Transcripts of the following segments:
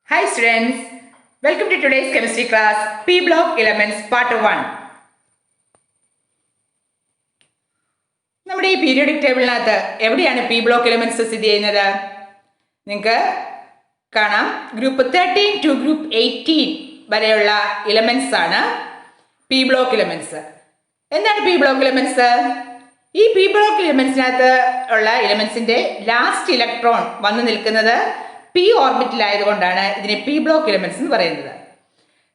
Hi students, welcome to today's chemistry class P block elements part 1. നമ്മുടെ ഈ periodic ടേബിളിനകത്ത് എവിടെയാണ് P block elements സ്ഥിതി ചെയ്യുന്നത്? നിങ്ങൾക്ക് കാണാം ഗ്രൂപ്പ് 13 ടു ഗ്രൂപ്പ് 18 വരെയുള്ള എലമെന്റ്സ് ആണ് പി ബ്ലോക്ക് എലമെന്റ്സ്. എന്താണ് പി ബ്ലോക്ക് എലമെന്റ്സ്? ഈ പി ബ്ലോക്ക് എലമെന്റ്സിനകത്ത് ഉള്ള എലമെന്റ്സിന്റെ ലാസ്റ്റ് ഇലക്ട്രോൺ വന്നു നിൽക്കുന്നത് പി ഓർബിറ്റിൽ ആയതുകൊണ്ടാണ് ഇതിനെ പി ബ്ലോക്ക് എലമെന്റ്സ് എന്ന് പറയുന്നത്.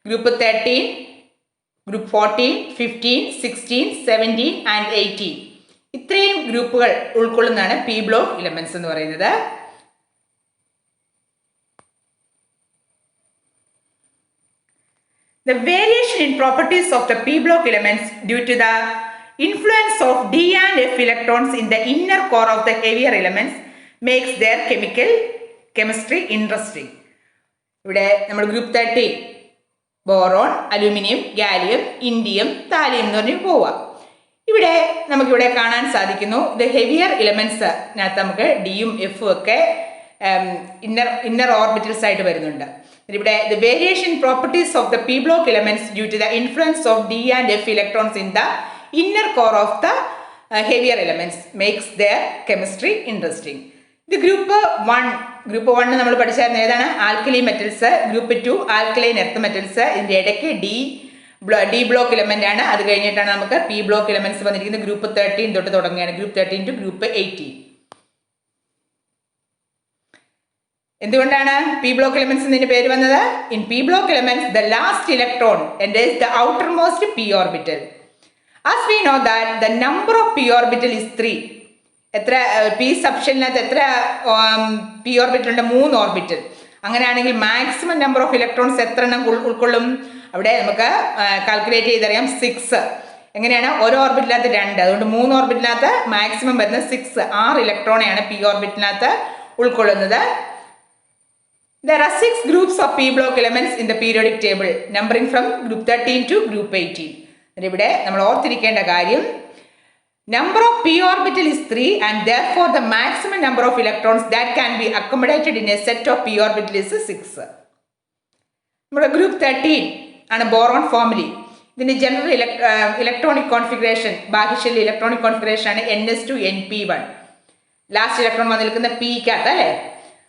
ഗ്രൂപ്പ് 13, ഗ്രൂപ്പ് 14, 15, 16, 17 ആൻഡ് 18 ഇത്രയും ഗ്രൂപ്പുകൾ ഉൾക്കൊള്ളുന്നതാണ് പി ബ്ലോക്ക് എലമെന്റ്സ് എന്ന് പറയുന്നത്. The variation in properties of the p block elements due to the influence of d and f electrons in the inner core of the heavier elements makes their chemistry interesting. ഇവിടെ നമ്മൾ group 13 boron, aluminium, gallium, indium, thallium എന്ന് പറഞ്ഞ് പോവാം. ഇവിടെ നമുക്കിവിടെ കാണാൻ സാധിക്കുന്നു ഇത് ഹെവിയർ എലമെന്റ്സിനകത്ത് നമുക്ക് ഡിയും എഫും ഒക്കെ ഇന്നർ ഓർബിറ്റൽസ് ആയിട്ട് വരുന്നുണ്ട്. ഇവിടെ the variation properties of the p block elements due to the influence of d and f electrons in the inner core of the heavier elements makes their chemistry interesting. ഇത് group 1 നമ്മൾ പഠിച്ചായിരുന്നു. ഏതാണ്? Alkali metals. Group 2 alkaline earth metals. ഇതിന്റെ ഇടയ്ക്ക് D block element ആണ്. അത് കഴിഞ്ഞിട്ടാണ് നമുക്ക് പി ബ്ലോക്ക് എലമെന്റ്സ് വന്നിരിക്കുന്നത്. ഗ്രൂപ്പ് 13 തൊട്ട് തുടങ്ങുകയാണ്. Group 13 to group 18. എന്തുകൊണ്ടാണ് പി ബ്ലോക്ക് എലമെന്റ്സ് എന്നതിന്റെ പേര് വന്നത്? In P block elements the last electron enters the outermost p orbital. As we know that the number of p orbital is 3. എത്ര P സബ്ഷനിനകത്ത് എത്ര P orbital ഉണ്ട്? 3 orbital. അങ്ങനെയാണെങ്കിൽ maximum number of electrons എത്ര എണ്ണം ഉൾക്കൊള്ളും? അവിടെ നമുക്ക് കാൽക്കുലേറ്റ് ചെയ്തറിയാം 6. എങ്ങനെയാണ്? ഒരു ഓർബിറ്റിനകത്ത് 2, അതുകൊണ്ട് 3 ഓർബിറ്റിനകത്ത് മാക്സിമം വരുന്നത് 6 ഇലക്ട്രോണെയാണ് പി ഓർബിറ്റിനകത്ത് ഉൾക്കൊള്ളുന്നത്. There are 6 groups of p block elements in the periodic table numbering from group 13 to group 18. ഇവിടെ നമ്മൾ ഓർത്തിരിക്കേണ്ട കാര്യം number of p orbital is 3 and therefore the maximum number of electrons that can be accommodated in a set of p orbital is 6. നമ്മുടെ group 13 ആണ് boron family. ഇതിന്റെ general electronic configuration, ബാഹ്യശല്യ electronic configuration ആണ് ns2np1. Last electron വന്നിരിക്കുന്ന പിക്കകത്ത് അല്ലേ.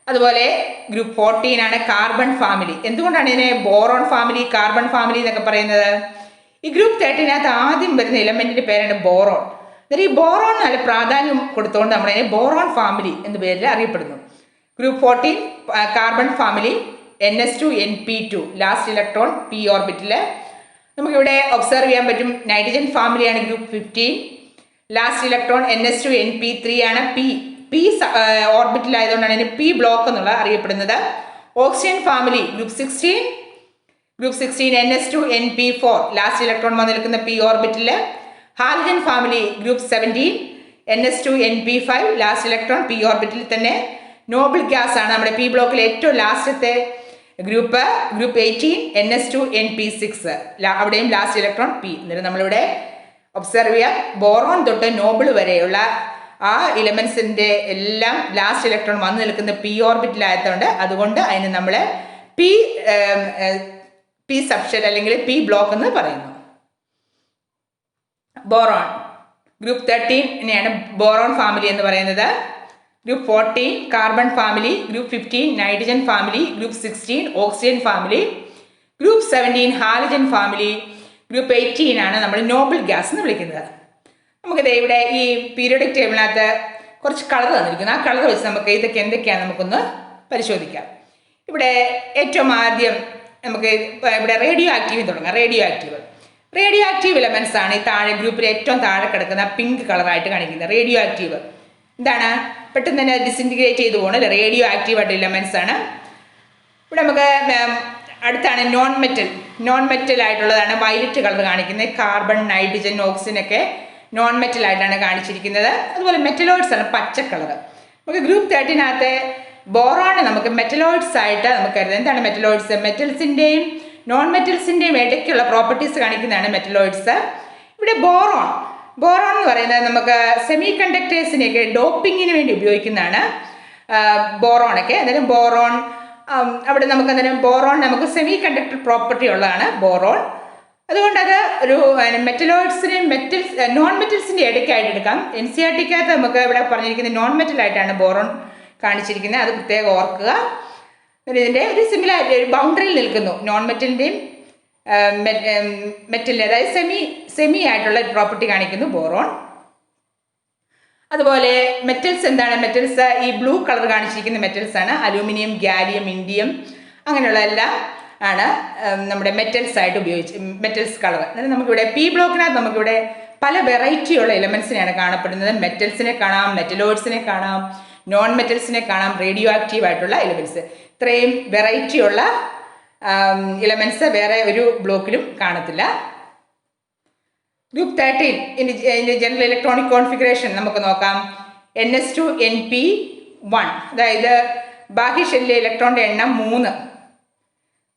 അതുപോലെ group 14 ആണ് carbon family. എന്തുകൊണ്ടാണ് ഇതിനെ ബോറോൺ ഫാമിലി, കാർബൺ ഫാമിലി എന്നൊക്കെ പറയുന്നത്? ഈ ഗ്രൂപ്പ് 13 ആദ്യം വരുന്ന എലമെന്റിന്റെ പേരാണ് ബോറോൺ. ഈ ബോറോൺ നല്ല പ്രാധാന്യം കൊടുത്തുകൊണ്ട് നമ്മളതിനെ ബോറോൺ ഫാമിലി എന്ന പേരിൽ അറിയപ്പെടുന്നു. Group 14 carbon family ns2np2 last electron P ഓർബിറ്റില്. നമുക്കിവിടെ ഒബ്സർവ് ചെയ്യാൻ പറ്റും. നൈട്രജൻ ഫാമിലിയാണ് ഗ്രൂപ്പ് 15. ലാസ്റ്റ് ഇലക്ട്രോൺ ns2np3 ആണ്. പി ഓർബിറ്റിൽ ആയതുകൊണ്ടാണ് ഇതിന് പി ബ്ലോക്ക് എന്നുള്ള അറിയപ്പെടുന്നത്. Oxygen family group 16 ns2np4 last electron വന്ന് നിൽക്കുന്ന പി ഓർബിറ്റില്. Halogen family group 17 ns2np5 last electron P ഓർബിറ്റിൽ തന്നെ. നോബിൾ ഗ്യാസ് ആണ് നമ്മുടെ പി ബ്ലോക്കിലെ ഏറ്റവും ലാസ്റ്റത്തെ ഗ്രൂപ്പ് 18 ns2np6 അവിടെയും ലാസ്റ്റ് ഇലക്ട്രോൺ പി. എന്നിട്ട് നമ്മളിവിടെ ഒബ്സർവ് ചെയ്യാം ബോറോൺ തൊട്ട് നോബിൾ വരെയുള്ള ആ എലമെന്റ്സിന്റെ എല്ലാം ലാസ്റ്റ് ഇലക്ട്രോൺ വന്നു നിൽക്കുന്ന പി ഓർബിറ്റിലായതുകൊണ്ട് അതുകൊണ്ട് അതിന് നമ്മൾ പി സബ്ഷൻ അല്ലെങ്കിൽ പി ബ്ലോക്ക് എന്ന് പറയുന്നു. ബോറോൺ ഗ്രൂപ്പ് 13 ബോറോൺ ഫാമിലി എന്ന് പറയുന്നത്. Group 14 carbon family, group 15 nitrogen family, group 16 oxygen family, group 17 halogen family, group 18 ആണ് നമ്മൾ നോബിൾ ഗ്യാസ് എന്ന് വിളിക്കുന്നത്. നമുക്കിത് ഇവിടെ ഈ പീരിയോഡിക് ടേബിളിനകത്ത് കുറച്ച് കളർ തന്നിരിക്കുന്നു. ആ കളർ വെച്ച് നമുക്ക് ഇതൊക്കെ എന്തൊക്കെയാണ് നമുക്കൊന്ന് പരിശോധിക്കാം. ഇവിടെ ഏറ്റവും ആദ്യം നമുക്ക് ഇവിടെ റേഡിയോ ആക്റ്റീവ് തുടങ്ങാം. റേഡിയോ ആക്റ്റീവ് എലമെന്റ്സ് ആണ് ഈ താഴെ ഗ്രൂപ്പിൽ ഏറ്റവും താഴെ കിടക്കുന്ന പിങ്ക് കളറായിട്ട് കാണിക്കുന്നത്. റേഡിയോ ആക്റ്റീവ് എന്താണ്? പെട്ടെന്ന് തന്നെ ഡിസിൻറ്റിഗ്രേറ്റ് ചെയ്തു പോകണം. റേഡിയോ ആക്റ്റീവ് ആയിട്ട് എലമെന്റ്സ് ആണ്. ഇവിടെ നമുക്ക് അടുത്താണ് നോൺ മെറ്റൽ ആയിട്ടുള്ളതാണ് വയലറ്റ് കളർ കാണിക്കുന്നത്. കാർബൺ, നൈട്രജൻ, ഓക്സിജൻ ഒക്കെ നോൺ മെറ്റൽ ആയിട്ടാണ് കാണിച്ചിരിക്കുന്നത്. അതുപോലെ മെറ്റലോയിഡ്സ് ആണ് പച്ച കളർ. നമുക്ക് ഗ്രൂപ്പ് 13 ബോറോണ് നമുക്ക് മെറ്റലോയിഡ്സ് ആയിട്ട് നമുക്ക് കരുതാം. എന്താണ് മെറ്റലോയിഡ്സ്? മെറ്റൽസിന്റെയും നോൺ മെറ്റൽസിന്റെയും ഇടയ്ക്കുള്ള പ്രോപ്പർട്ടീസ് കാണിക്കുന്നതാണ് മെറ്റലോയിഡ്സ്. ഇവിടെ ബോറോൺ എന്ന് പറയുന്നത് നമുക്ക് സെമി കണ്ടക്ടേഴ്സിനെയൊക്കെ ഡോപ്പിങ്ങിന് വേണ്ടി ഉപയോഗിക്കുന്നതാണ് ബോറോണൊക്കെ. അതായത് ബോറോൺ അവിടെ നമുക്ക് അന്നേരം ബോറോൺ നമുക്ക് സെമി കണ്ടക്ടർ പ്രോപ്പർട്ടി ഉള്ളതാണ് ബോറോൺ. അതുകൊണ്ട് അത് ഒരു മെറ്റലോയിഡ്സിനെയും നോൺ മെറ്റൽസിൻ്റെ ഇടയ്ക്കായിട്ട് എടുക്കാം. NCERT-ക്കകത്ത് നമുക്ക് ഇവിടെ പറഞ്ഞിരിക്കുന്നത് നോൺ മെറ്റലായിട്ടാണ് ബോറോൺ കാണിച്ചിരിക്കുന്നത്, അത് പ്രത്യേകം ഓർക്കുക. ഇതിൻ്റെ ഒരു സിമിലാരിറ്റി ഒരു ബൗണ്ടറിയിൽ നിൽക്കുന്നു നോൺ മെറ്റലിൻ്റെയും മെറ്റലിൻ്റെ, അതായത് സെമി ആയിട്ടുള്ള ഒരു പ്രോപ്പർട്ടി കാണിക്കുന്നു ബോറോൺ. അതുപോലെ മെറ്റൽസ് എന്താണ്? മെറ്റൽസ് ഈ ബ്ലൂ കളർ കാണിച്ചിരിക്കുന്ന മെറ്റൽസ് ആണ്. അലൂമിനിയം, ഗാലിയം, ഇൻഡിയം അങ്ങനെയുള്ള എല്ലാം ആണ് നമ്മുടെ മെറ്റൽസ് ആയിട്ട് മെറ്റൽസ് കളർ. അതായത് നമുക്കിവിടെ പി ബ്ലോക്കിനകത്ത് നമുക്കിവിടെ പല വെറൈറ്റിയുള്ള എലമെൻസിനെയാണ് കാണപ്പെടുന്നത്. മെറ്റൽസിനെ കാണാം, മെറ്റലോയിഡ്സിനെ കാണാം, നോൺ മെറ്റൽസിനെ കാണാം, റേഡിയോ ആക്റ്റീവ് ആയിട്ടുള്ള എലമെൻറ്റ്സ്. ഇത്രയും വെറൈറ്റിയുള്ള എലമെൻറ്റ്സ് വേറെ ഒരു ബ്ലോക്കിലും കാണത്തില്ല. ഗ്രൂപ്പ് 13 ഇതിൻ്റെ ജനറൽ ഇലക്ട്രോണിക് കോൺഫിഗറേഷൻ നമുക്ക് നോക്കാം. NS2 NP1, അതായത് ബാഹ്യഷെല്ലിലെ ഇലക്ട്രോണിൻ്റെ എണ്ണം 3.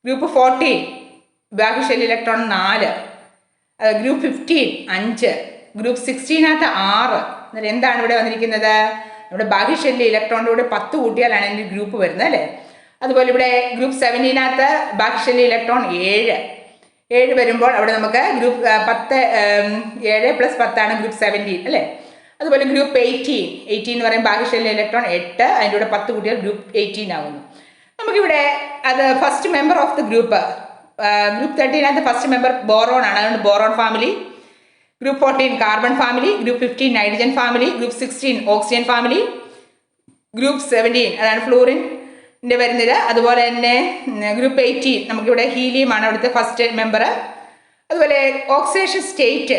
ഗ്രൂപ്പ് 14 ബാഹ്യഷെല്ലിലെ ഇലക്ട്രോൺ 4. ഗ്രൂപ്പ് 15 5. ഗ്രൂപ്പ് 16-നകത്ത് 6. അന്നേരം എന്താണ് ഇവിടെ വന്നിരിക്കുന്നത്? നമ്മുടെ ബാഹ്യഷെല്ലിലെ ഇലക്ട്രോണിൻ്റെ കൂടെ 10 കൂട്ടിയാലാണ് എൻ്റെ ഗ്രൂപ്പ് വരുന്നത് അല്ലേ. അതുപോലെ ഇവിടെ ഗ്രൂപ്പ് 17-നകത്ത് ബാഹ്യഷെല്ലിലെ ഇലക്ട്രോൺ 7 വരുമ്പോൾ അവിടെ നമുക്ക് ഗ്രൂപ്പ് 10 7 + 10 ഗ്രൂപ്പ് 17 അല്ലേ. അതുപോലെ ഗ്രൂപ്പ് 18 എന്ന് പറയുമ്പോൾ ബാഹ്യഷെല്ലിലെ ഇലക്ട്രോൺ 8, അതിൻ്റെ കൂടെ 10 കൂട്ടിയാൽ ഗ്രൂപ്പ് 18 ആകുന്നു. നമുക്കിവിടെ അത് first member of the group 13-നകത്ത് ഫസ്റ്റ് മെമ്പർ ബോറോൺ ആണ്, അതുകൊണ്ട് boron family. Group 14 carbon family. Group 15 nitrogen family. Group 16 oxygen family. Group 17 അതാണ് ഫ്ലൂറിൻ വരുന്നത്. അതുപോലെ തന്നെ ഗ്രൂപ്പ് 18 നമുക്കിവിടെ ഹീലിയം ആണ് അവിടുത്തെ ഫസ്റ്റ് മെമ്പർ. അതുപോലെ ഓക്സിഡേഷൻ സ്റ്റേറ്റ്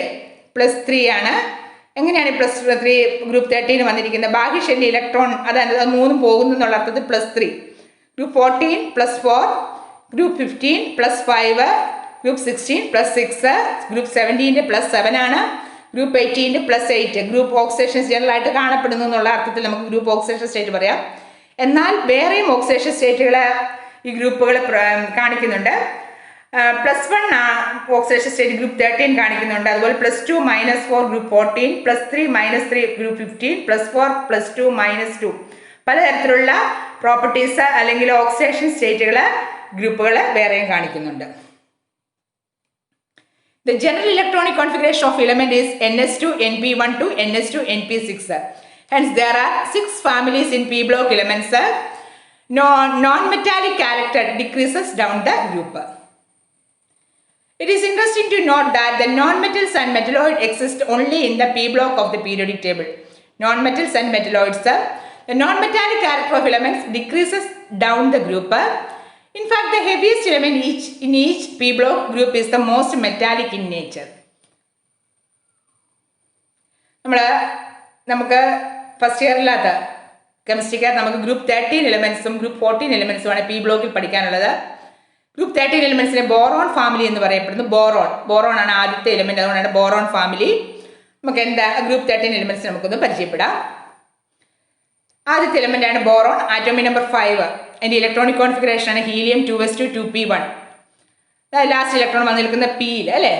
+3 ആണ്. എങ്ങനെയാണ് +3 ഗ്രൂപ്പ് 13 വന്നിരിക്കുന്നത്? ബാഹ്യഷെല്ലി ഇലക്ട്രോൺ അതായത് 3 പോകുന്നു എന്നുള്ള അർത്ഥത്തിൽ +3. ഗ്രൂപ്പ് 14 +4. ഗ്രൂപ്പ് 15 +5. ഗ്രൂപ്പ് 16 +6. ഗ്രൂപ്പ് 17 +7 ആണ്. ഗ്രൂപ്പ് 18 +8. ഗ്രൂപ്പ് ഓക്സിഡേഷൻ ജനറൽ ആയിട്ട് കാണപ്പെടുന്നു എന്നുള്ള അർത്ഥത്തിൽ നമുക്ക് ഗ്രൂപ്പ് ഓക്സിഡേഷൻ സ്റ്റേറ്റ് പറയാം. എന്നാൽ വേറെയും ഓക്സിഡേഷൻ സ്റ്റേറ്റുകൾ ഈ ഗ്രൂപ്പുകൾ കാണിക്കുന്നുണ്ട്. +1 ഓക്സിഡേഷൻ സ്റ്റേറ്റ് ഗ്രൂപ്പ് 13 കാണിക്കുന്നുണ്ട്. അതുപോലെ +2 -4 ഗ്രൂപ്പ് 14, +3 -3 ഗ്രൂപ്പ് 15, +4 +2 -2 പലതരത്തിലുള്ള പ്രോപ്പർട്ടീസ് അല്ലെങ്കിൽ ഓക്സിഡേഷൻ സ്റ്റേറ്റുകൾ ഗ്രൂപ്പുകൾ വേറെയും കാണിക്കുന്നുണ്ട്. The general electronic configuration of element is NS2 NP1 to NS2 NP6. Hence, there are 6 families in p block elements. Non-metallic character decreases down the group. It is interesting to note that the non-metals and metalloid exist only in the p block of the periodic table. Non-metals and metalloids. The non-metallic character of elements decreases down the group. In fact, the heaviest element in each p block group is the most metallic in nature. നമുക്ക് first ഇയറിലകത്ത് കെമിസ്ട്രിക്കകത്ത് നമുക്ക് group 13 എലമെൻസും group 14 എലമെൻസുമാണ് P ബ്ലോക്കിൽ പഠിക്കാനുള്ളത്. Group 13 എലമെൻസിനെ boron family എന്ന് പറയപ്പെടുന്നു. Boron ആണ് ആദ്യത്തെ element, അതുകൊണ്ടാണ് boron family. നമുക്ക് എന്താ ഗ്രൂപ്പ് 13 എലമെൻസ് നമുക്കൊന്ന് പരിചയപ്പെടാം. ആദ്യത്തെ എലമെന്റ് ആണ് ബോറോൺ, ആറ്റോമിക് നമ്പർ 5. അതിൻ്റെ ഇലക്ട്രോണിക് കോൺഫിഗറേഷൻ ആണ് helium 2s2 2p1. Last electron വന്ന് നിൽക്കുന്ന പിയിൽ അല്ലേ.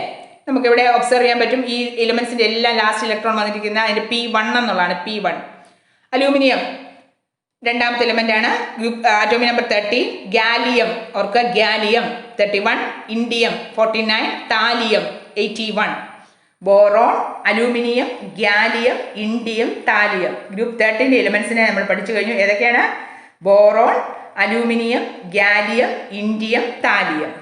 നമുക്കിവിടെ ഒബ്സർവ് ചെയ്യാൻ പറ്റും ഈ എലിമെന്റ്സിന്റെ എല്ലാം ലാസ്റ്റ് ഇലക്ട്രോൺ വന്നിരിക്കുന്ന അതിന്റെ P1 എന്നുള്ളതാണ്. P1. അലൂമിനിയം രണ്ടാമത്തെ എലിമെന്റ് ആണ്. Group atomic number 30. ഗാലിയം ഓർക്കുക, gallium 31. Indium 49. Thallium 81. Boron, aluminium, gallium, indium, thallium. Group 13 എലിമെന്റ്സിനെ നമ്മൾ പഠിച്ചു കഴിഞ്ഞു. ഏതൊക്കെയാണ്? Boron, aluminium, gallium, indium, thallium.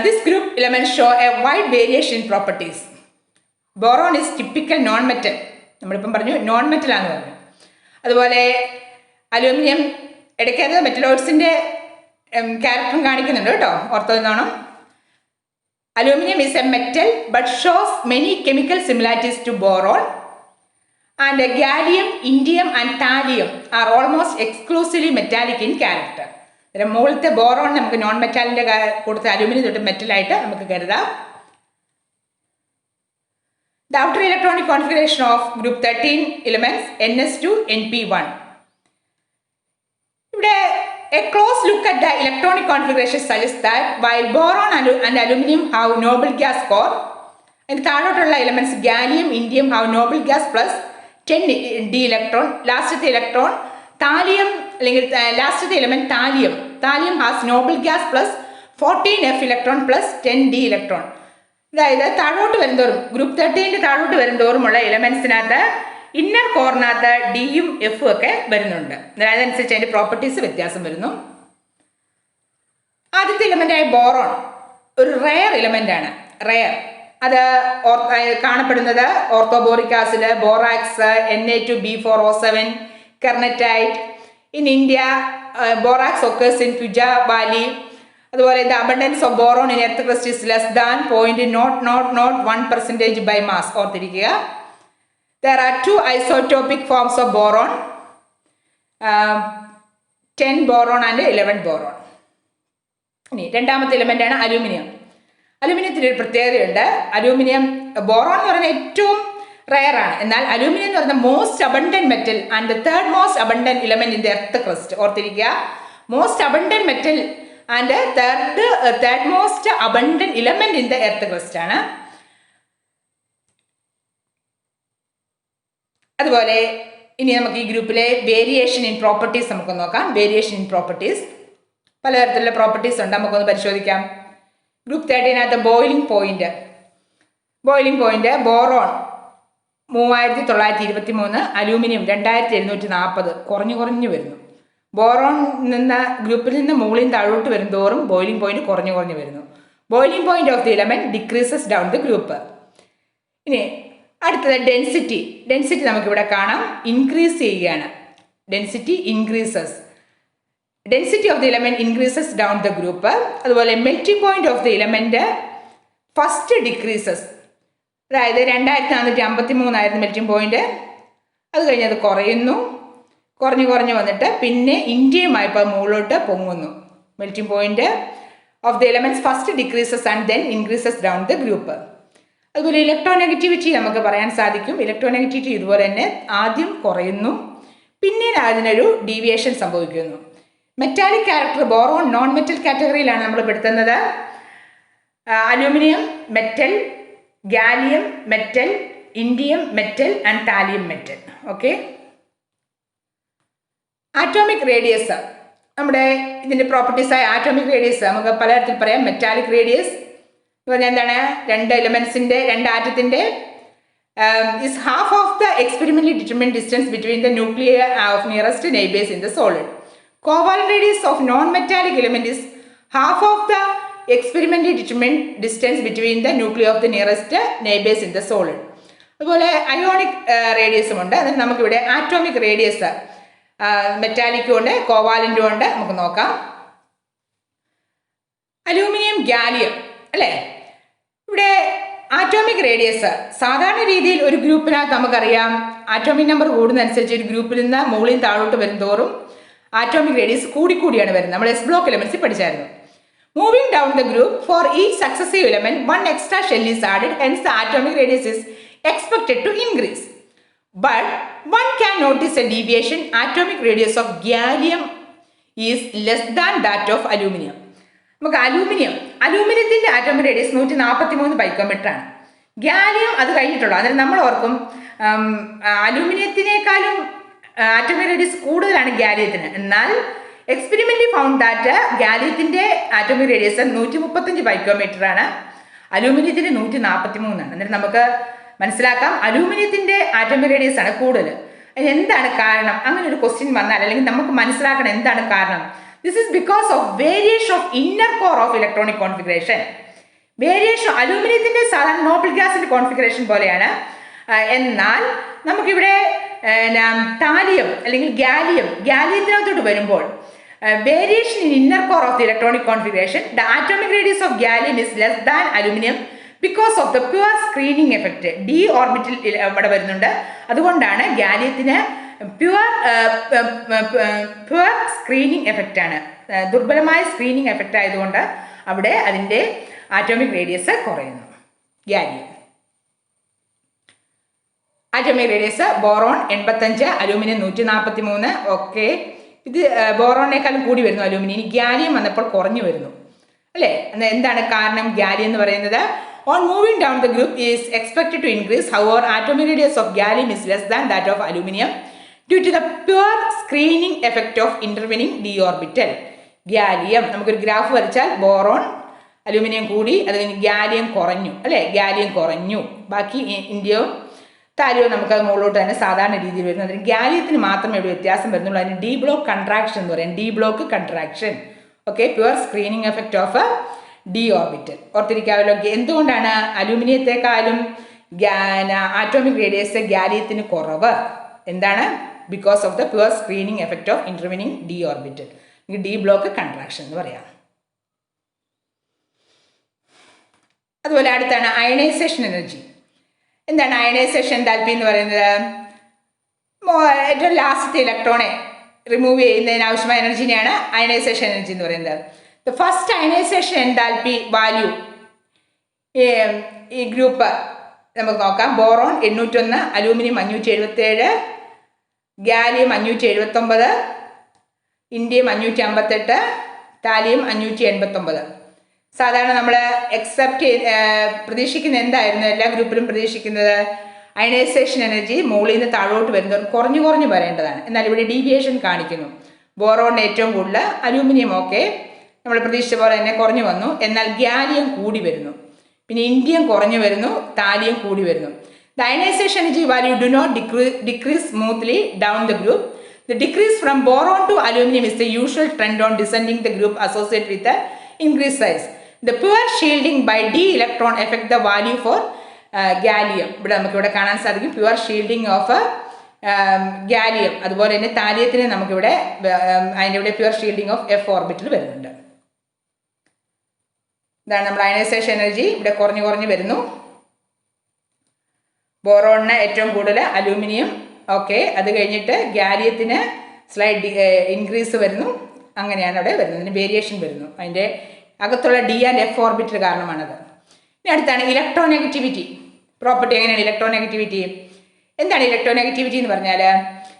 This group elements show a wide variation in properties. Boron is typical non-metal. നമ്മളിപ്പം പറഞ്ഞു non metal ആണെന്ന് പറഞ്ഞു. അതുപോലെ അലൂമിനിയം ഇടയ്ക്കത് മെറ്റലോയിഡ്സിൻ്റെ ക്യാരക്ടറും കാണിക്കുന്നുണ്ട് കേട്ടോ, ഓർത്തോന്നോണം. Aluminum is a metal but shows many chemical similarities to boron. And gallium, indium and thallium are almost exclusively metallic in character. മുകളിലത്തെ boron നമുക്ക് non മെറ്റാലിൻ്റെ കൊടുത്ത് അലൂമിനിയം തൊട്ട് മെറ്റലായിട്ട് നമുക്ക് കരുതാം. The outer electronic configuration of group 13 elements NS2 NP1. ഇവിടെ a close look at the electronic configuration suggests that while boron and aluminum have noble gas core, and താഴോട്ടുള്ള elements gallium, indium have noble gas plus 10d electron. ലാസ്റ്റത്തെ electron thallium അല്ലെങ്കിൽ ലാസ്റ്റത്തെ element thallium. Thallium has noble gas plus 14f electron plus 10d electron. അതായത് താഴോട്ട് വരുന്തോറും group 13 താഴോട്ട് വരുന്തോറുമുള്ള എലമെന്റ്സിനകത്ത് inner കോറിനകത്ത് ഡിയും എഫും ഒക്കെ വരുന്നുണ്ട്. അതനുസരിച്ച് അതിന്റെ പ്രോപ്പർട്ടീസ് വ്യത്യാസം വരുന്നു. ആദ്യത്തെ എലമെന്റായ ബോറോൺ ഒരു റെയർ എലമെന്റ് ആണ്. റെയർ അത് കാണപ്പെടുന്നത് orthoboric acid, borax, Na2B4O7, kernite. In India borax occurs in Puga valley. അതുപോലെ the abundance of boron in earth crust is less than 0.001% by mass. ഓർത്തിരിക്കുക. There are two isotopic forms of boron, 10 boron and 11 boron. ഇനി രണ്ടാമത്തെ element ആണ് aluminium. അലൂമിനിയത്തിന് ഒരു പ്രത്യേകതയുണ്ട്. Aluminium boron എന്ന് പറയുന്നത് ഏറ്റവും റയർ ആണ്. എന്നാൽ അലൂമിനിയം എന്ന് പറയുന്നത് most abundant metal and the third most abundant element in the earth crust. ഓർത്തിരിക്കുക. Most abundant metal and third most abundant element in the earth crust ആണ്. അതുപോലെ ഇനി നമുക്ക് ഈ ഗ്രൂപ്പിലെ വേരിയേഷൻ ഇൻ പ്രോപ്പർട്ടീസ് നമുക്ക് നോക്കാം. വേരിയേഷൻ ഇൻ പ്രോപ്പർട്ടീസ് പലതരത്തിലുള്ള പ്രോപ്പർട്ടീസ് ഉണ്ട്, നമുക്കൊന്ന് പരിശോധിക്കാം. Group 13 boiling point. Boron 3923, aluminium 2740. കുറഞ്ഞു വരുന്നു. ബോറോൺ ഗ്രൂപ്പിൽ നിന്ന് മുകളിൽ താഴോട്ട് വരുന്തോറും ബോയിലിംഗ് പോയിന്റ് കുറഞ്ഞു വരുന്നു. Boiling point of the element decreases down the group. ഇനി അടുത്തത് ഡെൻസിറ്റി നമുക്കിവിടെ കാണാം, ഇൻക്രീസ് ചെയ്യുകയാണ്. Density increases. Density of the element increases down the group. അതുപോലെ melting point of the element first decreases. അതായത് 2453 മെൽറ്റിംഗ് പോയിന്റ്. അത് കഴിഞ്ഞത് കുറഞ്ഞു വന്നിട്ട് പിന്നെ ഇന്ത്യയുമായപ്പോൾ മുകളിലോട്ട് പൊങ്ങുന്നു. Melting point of the elements first decreases and then increases down the group. അതുപോലെ ഇലക്ട്രോനെഗറ്റിവിറ്റി നമുക്ക് പറയാൻ സാധിക്കും. ഇലക്ട്രോനെഗറ്റിവിറ്റി ഇതുപോലെ തന്നെ ആദ്യം കുറയുന്നു, പിന്നീട് അതിനൊരു ഡീവിയേഷൻ സംഭവിക്കുന്നു. Metallic character boron non metal കാറ്റഗറിയിലാണ് നമ്മൾ പെടുത്തുന്നത്. Aluminium metal, gallium metal, indium metal and thallium metal. Okay. Atomic radius നമ്മുടെ ഇതിന്റെ പ്രോപ്പർട്ടീസായ ആറ്റോമിക് റേഡിയസ് നമുക്ക് പലതരത്തിൽ പറയാം. മെറ്റാലിക് റേഡിയസ് എന്ന് പറഞ്ഞാൽ എന്താണ്? രണ്ട് ആറ്റത്തിന്റെ is half of the experimentally determined distance between the nuclei of nearest neighbors in the solid. Covalent radius of non-metallic element is half of the experimentally determined distance between the nuclei of the nearest neighbors in the solid. അതുപോലെ ionic റേഡിയസും ഉണ്ട്. അതിന് നമുക്കിവിടെ atomic radius മെറ്റാലിക്കും ഉണ്ട്, കോവാലന്റും ഉണ്ട്. നമുക്ക് നോക്കാം. Aluminium, gallium അല്ലേ? ഇവിടെ ആറ്റോമിക് റേഡിയസ് സാധാരണ രീതിയിൽ ഒരു ഗ്രൂപ്പിനകത്ത് നമുക്കറിയാം ആറ്റോമിക് നമ്പർ കൂടുന്നതനുസരിച്ച് ഒരു ഗ്രൂപ്പിൽ നിന്ന് മുകളിൽ താഴോട്ട് വരുന്തോറും ആറ്റോമിക് റേഡിയസ് കൂടിയാണ് വരുന്നത്. നമ്മൾ എസ് ബ്ലോക്ക് എലമെന്റ്സ് പഠിച്ചായിരുന്നു. Moving down the group for each successive element 1 extra shell is added, hence the atomic radius is expected to increase. But one can notice a deviation. Atomic radius of gallium is less than that of aluminum. നമുക്ക് അലൂമിനിയത്തിന്റെ atomic radius 143 picometre ആണ്. Gallium അത് കഴിഞ്ഞിട്ടുള്ളൂ. അതായത് നമ്മൾ ഓർക്കും അലൂമിനിയത്തിനേക്കാളും atomic radius കൂടുതലാണ് ഗാലിയത്തിന്. എന്നാൽ എക്സ്പെരിമെന്റലി ഫൗണ്ട് ദാറ്റ് ഗാലിയത്തിന്റെ ആറ്റോമിക് റേഡിയസ് 135 പൈക്കോമീറ്റർ ആണ്, അലൂമിനിയത്തിന് 143 ആണ്. എന്നിട്ട് നമുക്ക് മനസ്സിലാക്കാം അലൂമിനിയത്തിന്റെ ആറ്റോമിക് റേഡിയസ് ആണ് കൂടുതൽ. അതിന് എന്താണ് കാരണം? അങ്ങനെ ഒരു ക്വസ്റ്റ്യൻ വന്നാൽ അല്ലെങ്കിൽ നമുക്ക് മനസ്സിലാക്കണം എന്താണ് കാരണം. This is because of variation of inner core of electronic configuration. Variation അലൂമിനിയത്തിന്റെ സാധാരണ നോബിൾ ഗ്യാസിന്റെ കോൺഫിഗറേഷൻ പോലെയാണ്. എന്നാൽ നമുക്കിവിടെ താലിയം അല്ലെങ്കിൽ ഗാലിയത്തിനകത്തോട്ട് വരുമ്പോൾ variation in inner core of the electronic configuration, the atomic radius of gallium is less than aluminium because of the pure screening effect. D ഓർബിറ്റിൽ ഇവിടെ വരുന്നുണ്ട്. അതുകൊണ്ടാണ് ഗാലിയത്തിന് പ്യുവർ സ്ക്രീനിങ് എഫക്റ്റ് ആണ്. ദുർബലമായ സ്ക്രീനിങ് എഫക്റ്റ് ആയതുകൊണ്ട് അവിടെ അതിൻ്റെ ആറ്റോമിക് റേഡിയസ് കുറയുന്നു. Gallium atomic radius boron 85, aluminium 143. Okay, ഇത് ബോറോണിനേക്കാളും കൂടി വരുന്നു അലൂമിനിയം. ഇനി ഗാലിയം വന്നപ്പോൾ കുറഞ്ഞു വരുന്നു അല്ലേ? എന്താണ് കാരണം? ഗാലിയം എന്ന് പറയുന്നത് On moving down, the group is expected to increase. However, atomic radius of gallium is less than that of aluminum due to the pure screening effect of intervening d orbital. Gallium, നമുക്കൊരു graph വരച്ചാൽ boron aluminium കൂടി, അത് കഴിഞ്ഞ് gallium കുറഞ്ഞു അല്ലേ, gallium കുറഞ്ഞു. ബാക്കി ഇന്ത്യയും താലിയവും നമുക്കത് മുകളിലോട്ട് തന്നെ സാധാരണ രീതിയിൽ വരുന്നു. അതിന് ഗാലിയത്തിന് മാത്രമേ ഇവിടെ വ്യത്യാസം വരുന്നുള്ളൂ. അതിന് ഡി ബ്ലോക്ക് കൺട്രാക്ഷൻ എന്ന് പറയും, D block contraction. Okay, pure screening effect of D orbital. ഓർത്തിരിക്കാമല്ലോ. എന്തുകൊണ്ടാണ് അലൂമിനിയത്തെക്കാളും ആറ്റോമിക് റേഡിയസ് ഗാലിയത്തിന് കുറവ്? എന്താണ്? Because of the pure screening effect of intervening D orbital, D block contraction എന്ന് പറയാം. അതുപോലെ അടുത്താണ് അയണൈസേഷൻ എനർജി. എന്താണ് അയണൈസേഷൻ എൻതാൽപ്പി എന്ന് പറയുന്നത്? ഏറ്റവും ലാസ്റ്റത്തെ ഇലക്ട്രോണെ റിമൂവ് ചെയ്യുന്നതിന് ആവശ്യമായ എനർജിനെയാണ് അയണൈസേഷൻ എനർജി എന്ന് പറയുന്നത്. The first ionisation enthalpy value ഈ ഗ്രൂപ്പ് നമുക്ക് നോക്കാം. Boron 801, aluminium 577, gallium 579, indium 558, thallium 589. സാധാരണ നമ്മൾ പ്രതീക്ഷിക്കുന്ന എന്തായിരുന്നു? എല്ലാ ഗ്രൂപ്പിലും പ്രതീക്ഷിക്കുന്നത് അയണൈസേഷൻ എനർജി മുകളിൽ നിന്ന് താഴോട്ട് വരുന്നവർ കുറഞ്ഞു കുറഞ്ഞു വരേണ്ടതാണ്. എന്നാൽ ഇവിടെ ഡീവിയേഷൻ കാണിക്കുന്നു. ബോറോണിന് ഏറ്റവും കൂടുതൽ, അലൂമിനിയം ഓക്കെ നമ്മൾ പ്രതീക്ഷിച്ച പോലെ തന്നെ കുറഞ്ഞു വന്നു. എന്നാൽ ഗാലിയം കൂടി വരുന്നു, പിന്നെ ഇൻഡിയം കുറഞ്ഞു വരുന്നു, താലിയം കൂടി വരുന്നു. The ionisation energy value do not decrease smoothly down the group. The decrease from boron to aluminum is the usual trend on descending the group associated with the increased size. The poor shielding by d electron affect the value for gallium. ഇവിടെ നമുക്കിവിടെ കാണാൻ സാധിക്കും pure shielding of gallium. അതുപോലെ തന്നെ താലിയത്തിന് നമുക്കിവിടെ അതിൻ്റെ ഇവിടെ pure shielding of F ഓർബിറ്റിൽ വരുന്നുണ്ട്. ഇതാണ് നമ്മുടെ അയണൈസേഷൻ എനർജി. ഇവിടെ കുറഞ്ഞു കുറഞ്ഞു വരുന്നു. ബോറോണിന് ഏറ്റവും കൂടുതൽ, അലൂമിനിയം ഓക്കെ, അത് കഴിഞ്ഞിട്ട് ഗാലിയത്തിന് സ്ലൈഡ് ഇൻക്രീസ് വരുന്നു. അങ്ങനെയാണ് അവിടെ വരുന്നത്. അതിന് വേരിയേഷൻ വരുന്നു. അതിൻ്റെ അകത്തുള്ള ഡി ആൻഡ് എഫ് ഓർബിറ്റൽ കാരണമാണത്. ഇനി അടുത്താണ് ഇലക്ട്രോനെഗറ്റിവിറ്റി പ്രോപ്പർട്ടി. എങ്ങനെയാണ് ഇലക്ട്രോനെഗറ്റിവിറ്റി? എന്താണ് ഇലക്ട്രോനെഗറ്റിവിറ്റി എന്ന് പറഞ്ഞാൽ?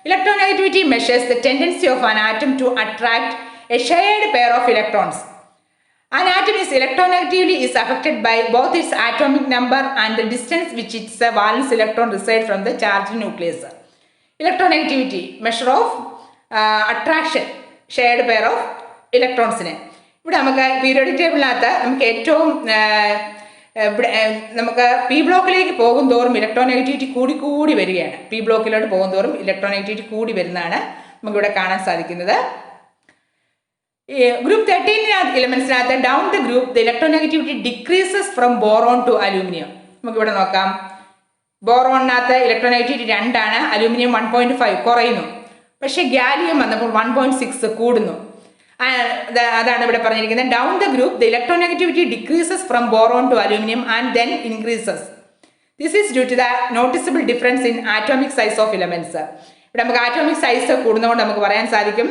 Electronegativity measures the tendency of an atom to attract a shared pair of electrons. An atom is electronegatively is affected by both its atomic number and the distance which its valence electron resides from the charged nucleus. Electronegativity, measure of attraction, shared pair of electronsനെ. ഇവിടെ നമുക്ക് periodic ടേബിളിനകത്ത് നമുക്ക് ഏറ്റവും നമുക്ക് P ബ്ലോക്കിലേക്ക് പോകും തോറും electronegativity കൂടി കൂടി വരികയാണ്. പി ബ്ലോക്കിലോട്ട് പോകും തോറും ഇലക്ട്രോനെഗറ്റിവിറ്റി കൂടി വരുന്നതാണ് നമുക്കിവിടെ കാണാൻ സാധിക്കുന്നത്. ഗ്രൂപ്പ് 13 എലമെന്റ്സിനകത്ത് down the group the electronegativity decreases from boron to aluminium. നമുക്കിവിടെ നോക്കാം. ബോറോണിനകത്ത് ഇലക്ട്രോനെഗറ്റിവിറ്റി 2 ആണ്, അലൂമിനിയം 1.5 കുറയുന്നു. പക്ഷേ ഗാലിയം വന്നപ്പോൾ 1.6 കൂടുന്നു. അതാണ് ഇവിടെ പറഞ്ഞിരിക്കുന്നത്. Down the group the electronegativity decreases from boron to aluminium and then increases. This is due to the noticeable difference in atomic size of elements. ഇവിടെ നമുക്ക് ആറ്റോമിക് സൈസ് കൂടുന്നതുകൊണ്ട് നമുക്ക് പറയാൻ സാധിക്കും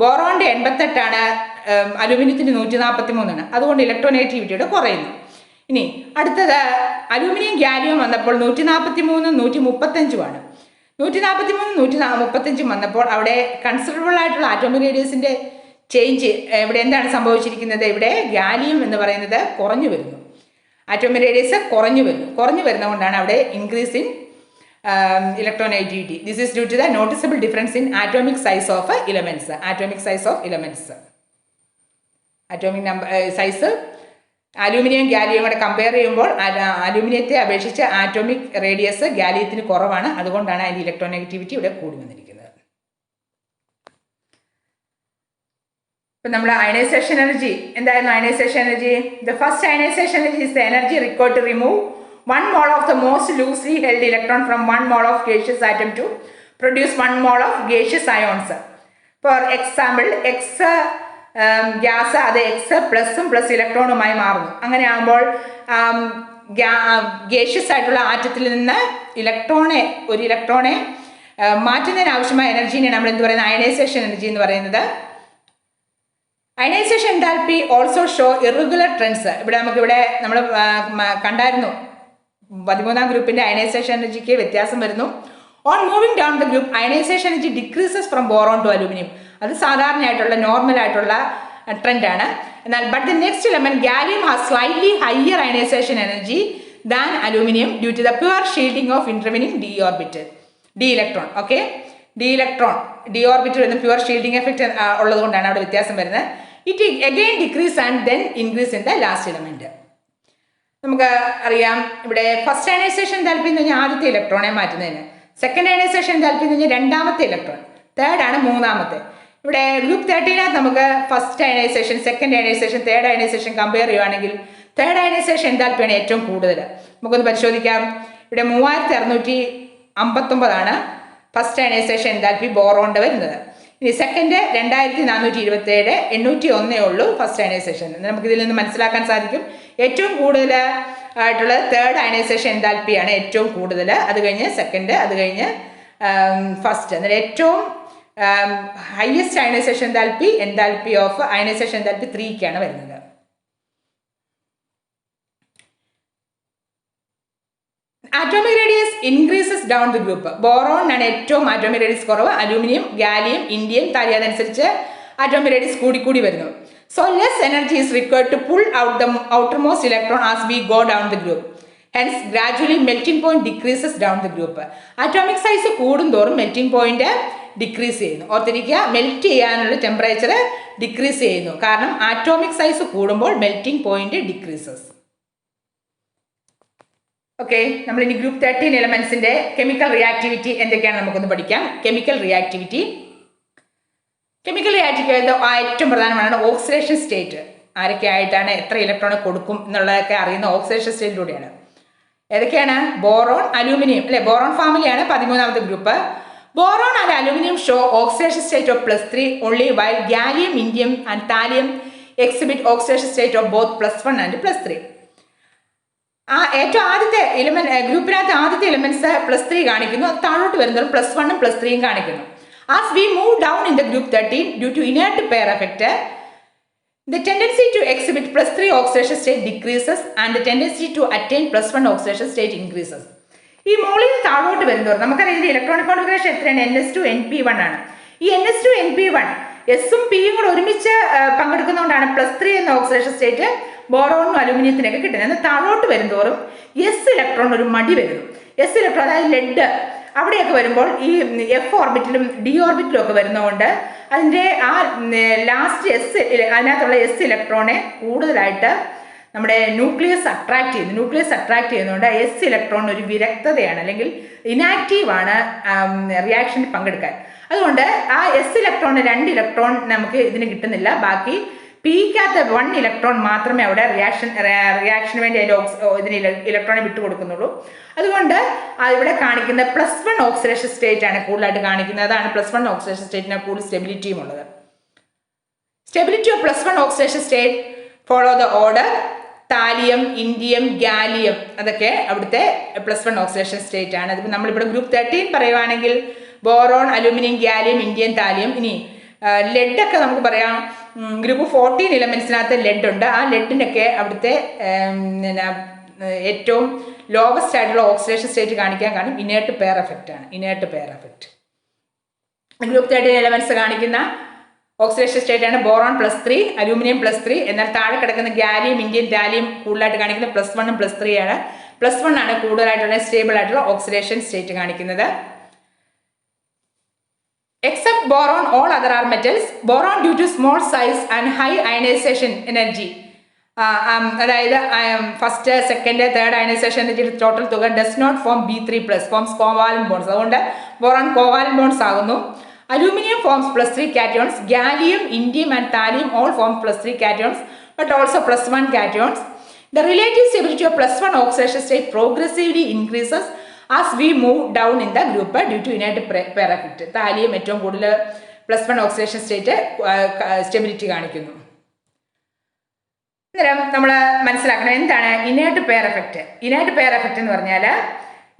ബോറോണിന്റെ 88 ആണ്, അലൂമിനിയത്തിന്റെ 143 ആണ്. അതുകൊണ്ട് ഇലക്ട്രോനെഗറ്റിവിറ്റിയുടെ കുറയുന്നു. ഇനി അടുത്തത് അലൂമിനിയം ഗാലിയം വന്നപ്പോൾ 143 135 143 135 വന്നപ്പോൾ അവിടെ കൺസിഡറബിൾ ആയിട്ടുള്ള ആറ്റോമിക് റേഡിയസിന്റെ ചേഞ്ച് ഇവിടെ എന്താണ് സംഭവിച്ചിരിക്കുന്നത്? ഇവിടെ ഗാലിയം എന്ന് പറയുന്നത് കുറഞ്ഞു വരുന്നു, ആറ്റോമിക് റേഡിയസ് കുറഞ്ഞു വരുന്നതുകൊണ്ടാണ് അവിടെ increase in electronegativity. This is due to the noticeable difference in atomic size of elements. Atomic number size aluminium gallium കൂടെ കമ്പയർ ചെയ്യുമ്പോൾ അലൂമിനിയത്തെ അപേക്ഷിച്ച് ആറ്റോമിക് റേഡിയസ് ഗാലിയത്തിന് കുറവാണ്. അതുകൊണ്ടാണ് അതിൻ്റെ ഇലക്ട്രോനെഗറ്റിവിറ്റി ഇവിടെ കൂടി വന്നിരിക്കുന്നത്. ഇപ്പം നമ്മൾ അയണൈസേഷൻ എനർജി എന്തായിരുന്നു? Ionisation energy, the first ionisation energy is the energy required to remove 1 mole of the most loosely held electron from 1 mole of gaseous atom to produce 1 mole of gaseous ions. For example, X gas അത് X പ്ലസും plus ഇലക്ട്രോണുമായി മാറുന്നു. അങ്ങനെ ആകുമ്പോൾ gaseous ആയിട്ടുള്ള ആറ്റത്തിൽ നിന്ന് ഒരു ഇലക്ട്രോണെ മാറ്റുന്നതിന് ആവശ്യമായ എനർജീനെയാണ് നമ്മൾ എന്ത് പറയുന്നത്? അയണൈസേഷൻ എനർജി എന്ന് പറയുന്നത്. Ionization enthalpy also show irregular trends. ഇവിടെ നമ്മൾ കണ്ടായിരുന്നു 13ാം ഗ്രൂപ്പിന്റെ അയണൈസേഷൻ എനർജിക്ക് വ്യത്യാസം വരുന്നു. On moving down the group ionization energy decreases from boron to aluminium. അത് സാധാരണയായിട്ടുള്ള നോർമൽ ആയിട്ടുള്ള ട്രെൻഡാണ്. എന്നാൽ but the next element gallium has slightly higher ionization energy than aluminium due to the pure shielding of intervening D electron. Okay, D orbital വരുന്ന pure shielding effect ഉള്ളത് കൊണ്ടാണ് അവിടെ വ്യത്യാസം വരുന്നത്. It again decrease and then increase in the last element. നമുക്ക് അറിയാം ഇവിടെ first ionization താല്പര്യം എന്ന് പറഞ്ഞാൽ ആദ്യത്തെ ഇലക്ട്രോണെ മാറ്റുന്നതിന്, സെക്കൻഡ് അയണൈസേഷൻ താല്പര്യം എന്ന് പറഞ്ഞാൽ രണ്ടാമത്തെ ഇലക്ട്രോൺ, തേർഡ് ആണ് മൂന്നാമത്തെ. ഇവിടെ ഗ്രൂപ്പ് 13 നമുക്ക് first ionisation, second ionisation, third ionisation compare ചെയ്യുകയാണെങ്കിൽ തേർഡ് അയണൈസേഷൻ എന്താൽപ്പിയാണ് ഏറ്റവും കൂടുതൽ. നമുക്കൊന്ന് പരിശോധിക്കാം. ഇവിടെ 3659 ഫസ്റ്റ് അയണൈസേഷൻ എന്താൽപ്പി ബോറോണ്ട് വരുന്നത്. ഇനി സെക്കൻഡ് 2427, 801 ഉള്ളൂ ഫസ്റ്റ് അയണൈസേഷൻ. നമുക്ക് ഇതിൽ നിന്ന് മനസ്സിലാക്കാൻ സാധിക്കും ഏറ്റവും കൂടുതൽ ആയിട്ടുള്ളത് തേർഡ് അയണൈസേഷൻ എന്താൽപ്പിയാണ് ഏറ്റവും കൂടുതൽ. അത് കഴിഞ്ഞ് സെക്കൻഡ്, അത് കഴിഞ്ഞ് ഫസ്റ്റ്. എന്നാൽ ഏറ്റവും highest ionisation enthalpy of ionisation enthalpy 3 വരുന്നത്. Atomic radius increases down the group. Boron ആണ് ഏറ്റവും atomic radius കുറവ്. അലൂമിനിയം, ഗാലിയം, ഇൻഡിയം, താലിയം അതനുസരിച്ച് atomic radius കൂടി വരുന്നു. So less energy is required to pull out the outermost electron as we go down the group. Hence gradually melting point decreases down the group. Atomic size കൂടുന്തോറും melting point decrease ചെയ്യുന്നു. ഓർത്തിരിക്കുക, melt ചെയ്യാനുള്ള temperature decrease ചെയ്യുന്നു. കാരണം atomic size കൂടുമ്പോൾ melting point decreases. Okay, നമ്മൾ ഇനി group 13 എലമെന്റ്സിന്റെ chemical reactivity എന്തൊക്കെയാണ് നമുക്കൊന്ന് പഠിക്കാം. കെമിക്കൽ റിയാക്ടിവിറ്റി ഏറ്റവും പ്രധാനമാണ് ഓക്സിഡേഷൻ സ്റ്റേറ്റ്. ആരൊക്കെ ആയിട്ടാണ് എത്ര ഇലക്ട്രോൺ കൊടുക്കും എന്നുള്ളതൊക്കെ അറിയുന്ന ഓക്സിഡേഷൻ സ്റ്റേറ്റിലൂടെയാണ്. ഏതൊക്കെയാണ്? ബോറോൺ, അലൂമിനിയം അല്ലെ, ബോറോൺ ഫാമിലിയാണ് 13ാമത്തെ group. Boron and aluminium show oxidation state of +3 only, while gallium, indium and thallium exhibit oxidation state of both +1 and +3. ഏറ്റവും ആദ്യത്തെ ഗ്രൂപ്പിനകത്ത് ആദ്യത്തെ എലിമെന്റ്സ് +3 കാണിക്കുന്നു, താഴോട്ട് വരുന്നതും +1 +3 കാണിക്കുന്നു. As we move down in the group 13 due to inert pair effect, the tendency to exhibit +3 oxidation state decreases and the tendency to attain +1 oxidation state increases. ഈ മോളിൽ താഴോട്ട് വരുന്നവർ നമുക്കറിയാം ഇതിന്റെ ഇലക്ട്രോണിക് കോൺഫിഗറേഷൻ എത്രയാണ്? NS2 NP1 ആണ്. ഈ NS2 NP1 എസും പിയും കൂടെ ഒരുമിച്ച് പങ്കെടുക്കുന്നതുകൊണ്ടാണ് +3 എന്ന ഓക്സിഡേഷൻ സ്റ്റേറ്റ് ബോറോണിനും അലൂമിനിയത്തിനൊക്കെ കിട്ടുന്നത്. എന്നാൽ താഴോട്ട് വരുന്നതോറും എസ് ഇലക്ട്രോൺ ഒരു മടി വരുന്നു. എസ് ഇലക്ട്രോൺ അതായത് ലെഡ് അവിടെയൊക്കെ വരുമ്പോൾ ഈ എഫ് ഓർബിറ്റിലും ഡി ഓർബിറ്റിലും ഒക്കെ വരുന്നതുകൊണ്ട് അതിൻ്റെ ആ ലാസ്റ്റ് അതിനകത്തുള്ള എസ് ഇലക്ട്രോണെ കൂടുതലായിട്ട് നമ്മുടെ ന്യൂക്ലിയസ് അട്രാക്ട് ചെയ്യുന്നതുകൊണ്ട് എസ് ഇലക്ട്രോൺ ഒരു വിരക്തതയാണ്, അല്ലെങ്കിൽ ഇനാക്റ്റീവാണ് റിയാക്ഷനിൽ പങ്കെടുക്കാൻ. അതുകൊണ്ട് ആ എസ് ഇലക്ട്രോൺ 2 ഇലക്ട്രോൺ നമുക്ക് ഇതിന് കിട്ടുന്നില്ല. ബാക്കി പിക്കകത്ത് 1 ഇലക്ട്രോൺ മാത്രമേ അവിടെ റിയാക്ഷന് വേണ്ടി ഇതിന് ഇലക്ട്രോണെ വിട്ടുകൊടുക്കുന്നുള്ളൂ. അതുകൊണ്ട് ഇവിടെ കാണിക്കുന്ന +1 ഓക്സിഡേഷൻ സ്റ്റേറ്റ് ആണ് കൂടുതലായിട്ട് കാണിക്കുന്നത്. അതാണ് +1 ഓക്സിഡേഷൻ സ്റ്റേറ്റിന് കൂടുതൽ സ്റ്റെബിലിറ്റിയും ഉള്ളത്. Stability of +1 oxidation state follow the order thallium, indium, gallium, അതൊക്കെ അവിടുത്തെ +1 ഓക്സിഡേഷൻ സ്റ്റേറ്റ് ആണ്. അതിപ്പോൾ നമ്മളിവിടെ ഗ്രൂപ്പ് 13 പറയുവാണെങ്കിൽ boron, aluminium, gallium, indium, thallium. ഇനി ലെഡൊക്കെ നമുക്ക് പറയാം ഗ്രൂപ്പ് 14 എലമെന്റ്സിനകത്ത് ലെഡ് ഉണ്ട്. ആ ലെഡിനൊക്കെ അവിടുത്തെ ഏറ്റവും ലോവസ്റ്റ് ആയിട്ടുള്ള ഓക്സിഡേഷൻ സ്റ്റേറ്റ് കാണിക്കാൻ കാരണം ഇനേർട്ട് പെയർ എഫക്റ്റ് ആണ്. ഗ്രൂപ്പ് 13 എലമെന്റ്സ് കാണിക്കുന്ന ഓക്സിഡേഷൻ സ്റ്റേറ്റ് ആണ് ബോറോൺ +3, അലൂമിനിയം +3. എന്നാൽ താഴെ കിടക്കുന്ന ഗാലിയം, ഇൻഡിയം, താലിയം കൂടുതലായിട്ട് കാണിക്കുന്നത് +1 +3 ആണ്. +1 ആണ് കൂടുതലായിട്ടുള്ള സ്റ്റേബിൾ ആയിട്ടുള്ള ഓക്സിഡേഷൻ സ്റ്റേറ്റ് കാണിക്കുന്നത്. Except boron, all other are metals. Boron due to small size and high ionization energy. അതായത് first, second, third ionization energy total തുക does not form B3+, forms covalent bonds. അതുകൊണ്ട് boron covalent bonds ആകുന്നു. Aluminium forms +3 cations. Gallium, indium and thallium all form +3 cations, but also +1 cations. The relative stability of +1 oxidation state progressively increases as we move down in the group due to inert pair effect. Thallium ഏറ്റവും കൂടുതൽ +1 oxidation state stability കാണിക്കുന്നു. അന്നേരം നമ്മൾ മനസ്സിലാക്കണം എന്താണ് inert pair effect. Inert pair effect എന്ന് പറഞ്ഞാൽ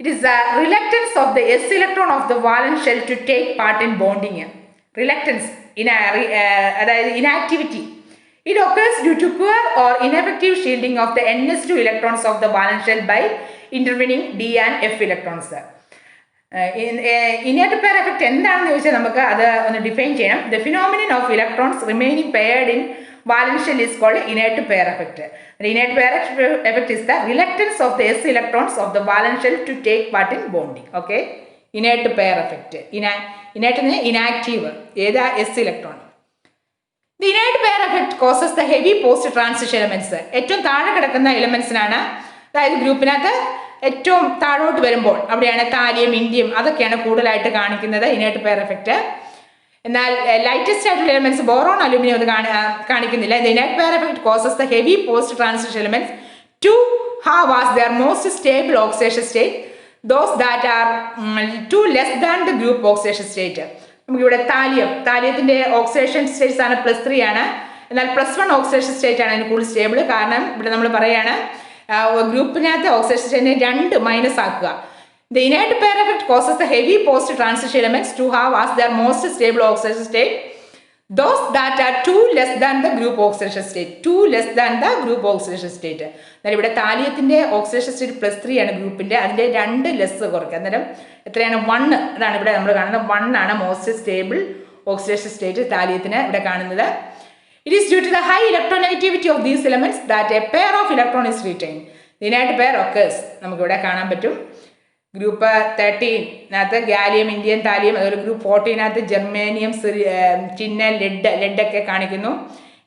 it is the reluctance of the s electron of the valence shell to take part in bonding. Reluctance അതായത് inactivity. It occurs due to poor or ineffective shielding of the ns2 electrons of the valence shell by intervening d and f electrons. Inert pair effect എന്താണെന്ന് ചോദിച്ചാൽ നമുക്ക് അത് ഒന്ന് define ചെയ്യണം. The phenomenon of electrons remaining paired in valence shell is called inert pair effect. The inert pair effect is the reluctance of the s electrons of the valence shell to take part in bonding. Okay, inert pair effect. Inert is inactive. Eda s electron. The inert pair effect causes the heavy post transition elements. ഏറ്റവും താഴെ കിടക്കുന്ന എലമെന്റ്സിനാണ്, അതായത് ഗ്രൂപ്പിനകത്ത് ഏറ്റവും താഴോട്ട് വരുമ്പോൾ അവിടെയാണ് thallium, indium അതൊക്കെയാണ് കൂടുതലായിട്ട് കാണിക്കുന്നത് ഇനേർട്ട് പെയർ എഫക്റ്റ്. എന്നാൽ ലൈറ്റസ്റ്റ് ആയിട്ടുള്ള എലമെന്റ്സ് ബോറോൺ, അലൂമിനിയം അത് കാണിക്കുന്നില്ല. The inert pair effect causes the heavy post transition elements to have as their most stable oxidation state those that are too less than the group oxidation state. നമുക്കിവിടെ താലിയത്തിന്റെ oxidation States ആണ് +3 ആണ്. എന്നാൽ +1 oxidation state ആണ് അതിന് കൂടുതൽ stable. കാരണം ഇവിടെ നമ്മൾ പറയാണ് ഗ്രൂപ്പിനകത്ത് ഓക്സിഡേഷൻ സ്റ്റേറ്റിനെ 2 മൈനസ് ആക്കുക. The inert pair effect causes the heavy post transition elements to have as their most stable oxidation state those that are too less than the group oxidation state. Too less than the group oxidation state. എന്നാൽ ഇവിടെ താലിയത്തിന്റെ oxidation state +3 ആണ് ഗ്രൂപ്പിന്റെ, അതിന്റെ 2 less കുറയ്ക്കുക. അന്നേരം എത്രയാണ്? 1. അതാണ് ഇവിടെ നമ്മൾ കാണുന്നത്. 1 ആണ് മോസ്റ്റ് സ്റ്റേബിൾ ഓക്സിഡേഷൻ സ്റ്റേറ്റ് താലിയത്തിന് ഇവിടെ കാണുന്നത്. It is due to the high electronegativity of these elements that a pair of electron is retained. The inert pair occurs. നമുക്കിവിടെ കാണാൻ പറ്റും. Group 13 gallium, indium, thallium. അതുപോലെ ഗ്രൂപ്പ് 14 ജെർമേനിയം, ടിന്ന്, ലെഡ് ഒക്കെ കാണിക്കുന്നു.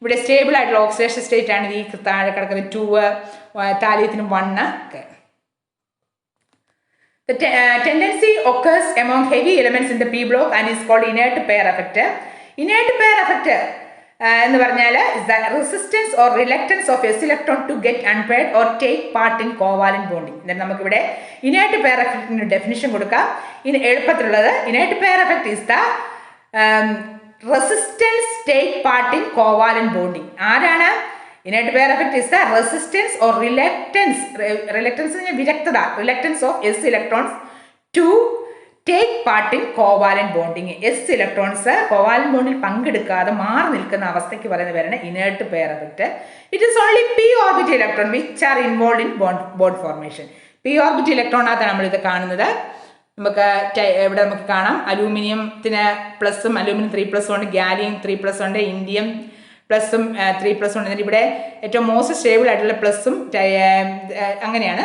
ഇവിടെ stable ആയിട്ടുള്ള ഓക്സിഡേഷൻ സ്റ്റേറ്റ് ആണ് ഈ താഴെ കിടക്കുന്നത് 2, താലിയത്തിന് 1 ഒക്കെ. The tendency occurs among heavy elements in the p block and is called inert pair effect. Inert pair effect എന്ന് പറഞ്ഞാൽ is the resistance or reluctance of s electron to get unpaired or take part in covalent bonding. എന്നാൽ നമുക്കിവിടെ inert pair effectന് definition കൊടുക്കാം. ഇനി എളുപ്പത്തിലുള്ളത് inert pair effect is the resistance take part in covalent bonding. ആരാണ്? inert pair effect is the resistance or reluctance വിരക്തത, reluctance of s electrons to take part in covalent bonding. s electrons covalent bonding പങ്കെടുക്കാതെ മാറി നിൽക്കുന്ന അവസ്ഥയ്ക്ക് പറയുന്ന പേരാണ് inert pair effect. It is only p orbital electron which are involved in bond formation. p orbital electron ആണ് നമ്മൾ ഇത് കാണുന്നത്. നമുക്ക് ഇവിടെ നമുക്ക് കാണാം അലൂമിനിയത്തിന് പ്ലസും അലൂമിനിയം 3+ ഉണ്ട്, ഗാലിയം 3+ ഉണ്ട്, ഇൻഡിയം പ്ലസും 3+ ഉണ്ട്. ഇവിടെ ഏറ്റവും മോസ്റ്റ് സ്റ്റേബിൾ ആയിട്ടുള്ള പ്ലസും അങ്ങനെയാണ്